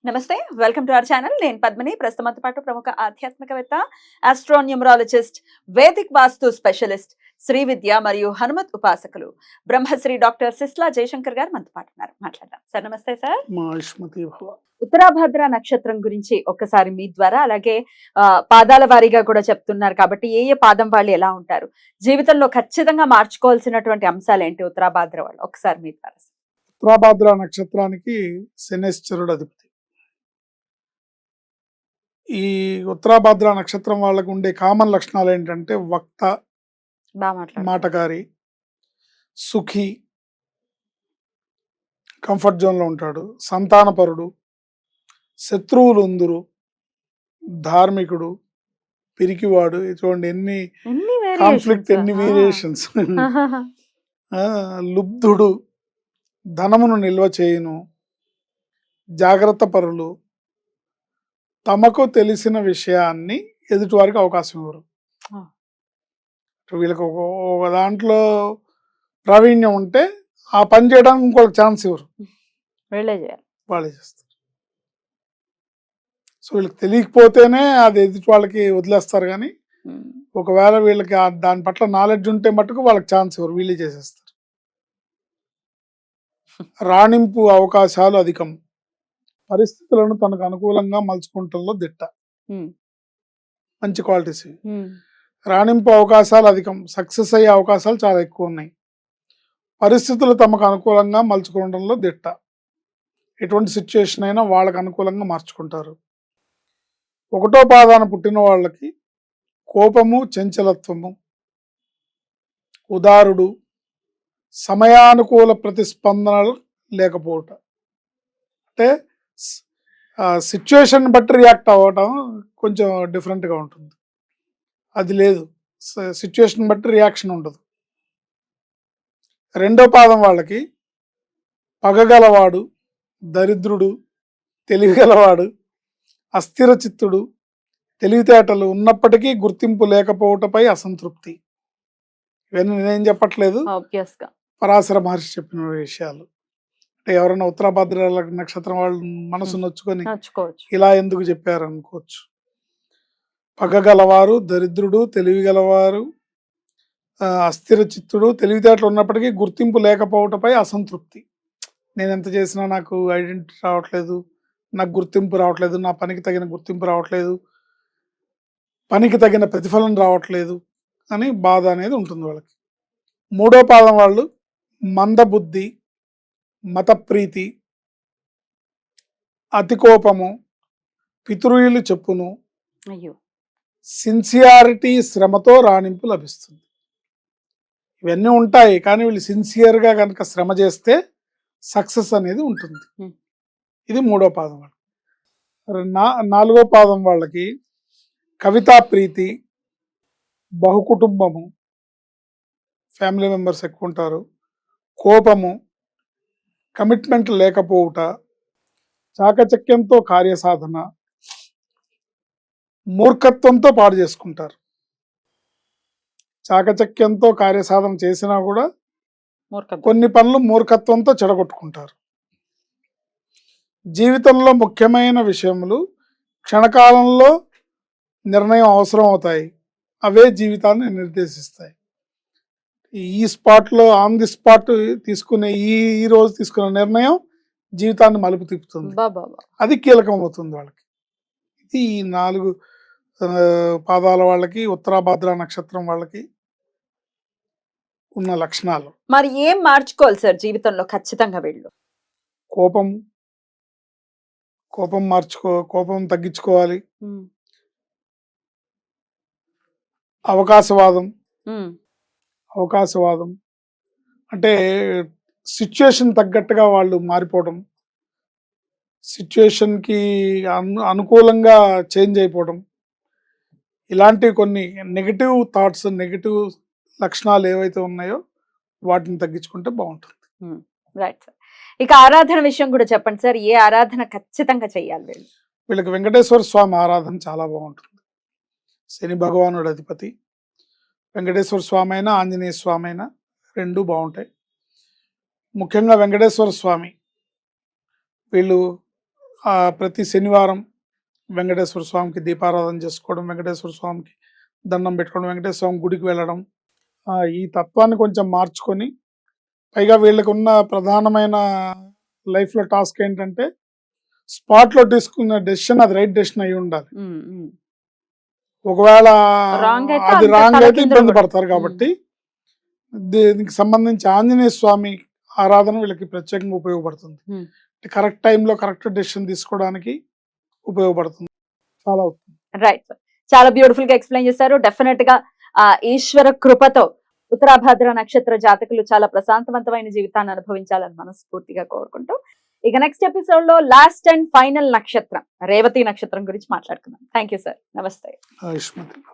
నమస్తే. Welcome to our channel. నేను పద్మిని. ప్రస్తుతంతో పాటు ప్రముఖ ఆధ్యాత్మికవేత్త, ఆస్ట్రోన్యూమరాలజిస్ట్, వేదిక్ వాస్తు స్పెషలిస్ట్, శ్రీ విద్య మరియు హనుమత్ ఉపాసకులు బ్రహ్మశ్రీ డాక్టర్ సిస్లా జయశంకర్ గారు మనతో పాటు ఉన్నారు. మాట్లాడదాం. సార్ నమస్తే సార్. ఉత్తరాభద్ర నక్షత్రం గురించి ఒక్కసారి మీ ద్వారా, అలాగే పాదాల వారీగా కూడా చెప్తున్నారు కాబట్టి ఏ ఏ పాదం వాళ్ళు ఎలా ఉంటారు, జీవితంలో ఖచ్చితంగా మార్చుకోవాల్సినటువంటి అంశాలు ఏంటి ఉత్తరాభద్ర వాళ్ళు, ఒకసారి మీ ద్వారా. ఉత్తరాభద్ర నక్షత్రానికి శనేశ్వరుడు అధిపతి. ఈ ఉత్తరాభద్ర నక్షత్రం వాళ్ళకు ఉండే కామన్ లక్షణాలు ఏంటంటే వక్త, మాటకారి, సుఖి, కంఫర్ట్ జోన్లో ఉంటాడు, సంతానపరుడు, శత్రువులు ఉందురు, ధార్మికుడు, పిరికివాడు. చూడండి ఎన్ని కాన్ఫ్లిక్ట్, ఎన్ని వేరియేషన్స్. లుబ్ధుడు, ధనమును నిల్వ చేయును, జాగ్రత్త పరులు, తమకు తెలిసిన విషయాన్ని ఎదుటివారికి అవకాశం ఇవ్వరు. వీళ్ళకి ఒక దాంట్లో ప్రావీణ్యం ఉంటే ఆ పని చేయడానికి ఇంకొక ఛాన్స్ ఇవ్వరు, వాళ్ళే చేస్తారు. సో వీళ్ళకి తెలియకపోతేనే అది ఎదుటి వాళ్ళకి వదిలేస్తారు, కానీ ఒకవేళ వీళ్ళకి దాని పట్ల నాలెడ్జ్ ఉంటే మటుకు వాళ్ళకి ఛాన్స్ ఇవ్వరు, వీళ్ళే చేసేస్తారు. రాణింపు అవకాశాలు అధికం, పరిస్థితులను తనకు అనుకూలంగా మలుచుకుంటంలో దిట్ట. మంచి క్వాలిటీస్. రాణింపు అవకాశాలు అధికం, సక్సెస్ అయ్యే అవకాశాలు చాలా ఎక్కువ ఉన్నాయి. పరిస్థితులు తమకు అనుకూలంగా మలుచుకోవడంలో దిట్ట, ఎటువంటి సిచ్యుయేషన్ అయినా వాళ్ళకు అనుకూలంగా మార్చుకుంటారు. ఒకటో పాదాన పుట్టిన వాళ్ళకి కోపము, చంచలత్వము, ఉదారుడు, సమయానుకూల ప్రతిస్పందనలు లేకపోవట. అంటే సిచ్యుయేషన్ బట్టి రియాక్ట్ అవ్వటం కొంచెం డిఫరెంట్గా ఉంటుంది, అది లేదు. సిచ్యుయేషన్ బట్టి రియాక్షన్ ఉండదు. రెండో పాదం వాళ్ళకి పగగలవాడు, దరిద్రుడు, తెలివిగలవాడు, అస్థిర చిత్తుడు, తెలివితేటలు ఉన్నప్పటికీ గుర్తింపు లేకపోవటపై అసంతృప్తి. ఇవన్నీ నేనేం చెప్పట్లేదు, పరాశర మహర్షి చెప్పిన విషయాలు. అంటే ఎవరైనా ఉత్తరాభద్ర నక్షత్రం వాళ్ళు మనసు నొచ్చుకొని ఇలా ఎందుకు చెప్పారు అనుకోవచ్చు. పగగలవారు, దరిద్రుడు, తెలివిగలవారు, అస్థిర చిత్తుడు, తెలివితేటలు ఉన్నప్పటికీ గుర్తింపు లేకపోవటపై అసంతృప్తి. నేను ఎంత చేసినా నాకు ఐడెంటిటీ రావట్లేదు, నాకు గుర్తింపు రావట్లేదు, నా పనికి తగిన గుర్తింపు రావట్లేదు, పనికి తగిన ప్రతిఫలం రావట్లేదు అని బాధ అనేది ఉంటుంది వాళ్ళకి. మూడో పాదం వాళ్ళు మందబుద్ధి, మతప్రీతి, అతి కోపము, పితృయులు చెప్పును, సిన్సియారిటీ, శ్రమతో రాణింపు లభిస్తుంది. ఇవన్నీ ఉంటాయి, కానీ వీళ్ళు సిన్సియర్గా కనుక శ్రమ చేస్తే సక్సెస్ అనేది ఉంటుంది. ఇది మూడో పాదం వాళ్ళు. నాలుగో పాదం వాళ్ళకి కవితా ప్రీతి, బహుకుటుంబము, ఫ్యామిలీ మెంబర్స్ ఎక్కువ ఉంటారు, కోపము, కమిట్మెంట్ లేకపోవుట, చాకచక్యంతో కార్యసాధన, మూర్ఖత్వంతో పాడు చేసుకుంటారు. చాకచక్యంతో కార్యసాధన చేసినా కూడా కొన్ని పనులు మూర్ఖత్వంతో చెడగొట్టుకుంటారు. జీవితంలో ముఖ్యమైన విషయములు క్షణకాలంలో నిర్ణయం అవసరం అవుతాయి, అవే జీవితాన్ని నిర్దేశిస్తాయి. ఈ స్పాట్లో, ఆన్ ది స్పాట్ తీసుకునే ఈ రోజు తీసుకునే నిర్ణయం జీవితాన్ని మలుపు తిప్పుతుంది, అది కీలకం అవుతుంది వాళ్ళకి. ఇది ఈ 4 పాదాల వాళ్ళకి, ఉత్తరాభద్ర నక్షత్రం వాళ్ళకి ఉన్న లక్షణాలు. మరి ఏం మార్చుకోవాలి సార్ జీవితంలో ఖచ్చితంగా వీళ్ళు? కోపం తగ్గించుకోవాలి. అవకాశవాదం అంటే సిచ్యుయేషన్ తగ్గట్టుగా వాళ్ళు మారిపోవడం, సిచ్యుయేషన్కి అనుకూలంగా చేంజ్ అయిపోవడం, ఇలాంటివి కొన్ని నెగిటివ్ థాట్స్, నెగిటివ్ లక్షణాలు ఏవైతే ఉన్నాయో వాటిని తగ్గించుకుంటే బాగుంటుంది. Right sir. ఇక ఆరాధన విషయం కూడా చెప్పండి సార్, ఏ ఆరాధన ఖచ్చితంగా చేయాలి వీళ్ళకి? వెంకటేశ్వర స్వామి ఆరాధన చాలా బాగుంటుంది. శని భగవానుడు అధిపతి. వెంకటేశ్వర స్వామి అయినా, ఆంజనేయ స్వామి అయినా రెండు బాగుంటాయి. ముఖ్యంగా వెంకటేశ్వర స్వామి వీళ్ళు ప్రతి శనివారం వెంకటేశ్వర స్వామికి దీపారాధన చేసుకోవడం, వెంకటేశ్వర స్వామికి దండం పెట్టుకోవడం, వెంకటేశ్వర స్వామి గుడికి వెళ్ళడం, ఈ తత్వాన్ని కొంచెం మార్చుకొని, పైగా వీళ్ళకి ఉన్న ప్రధానమైన లైఫ్లో టాస్క్ ఏంటంటే స్పాట్లో తీసుకున్న డెసిషన్ అది రైట్ డెసిషన్ అయి ఉండాలి. ఒకవేళ Wrong అయితే అది అంత రాంగ్ అయితే తలకిందులు ఇబ్బంది కూడా. పడతారు కాబట్టి దీనికి సంబంధించి ఆంజనేయ స్వామి ఆరాధన వీళ్ళకి ప్రత్యేకంగా ఉపయోగపడుతుంది. Hmm. కరెక్ట్ టైంలో కరెక్ట్ డెసిషన్ తీసుకోవడానికి ఉపయోగపడుతుంది. చాలా అవుతుంది. రైట్ సార్, చాలా బ్యూటిఫుల్ గా ఎక్స్ప్లెయిన్ చేశారు. డెఫినెట్ గా ఆ ఈశ్వర కృపతో ఉత్తరాభాద్ర నక్షత్ర జాతకులు చాలా ప్రశాంతవంతమైన జీవితాన్ని అనుభవించాలని మనస్ఫూర్తిగా కోరుకుంటూ, ఇక నెక్స్ట్ ఎపిసోడ్ లో లాస్ట్ అండ్ ఫైనల్ నక్షత్రం రేవతి నక్షత్రం గురించి మాట్లాడుకుందాం. థ్యాంక్ యూ సార్, నమస్తే. ఆయుష్మతి.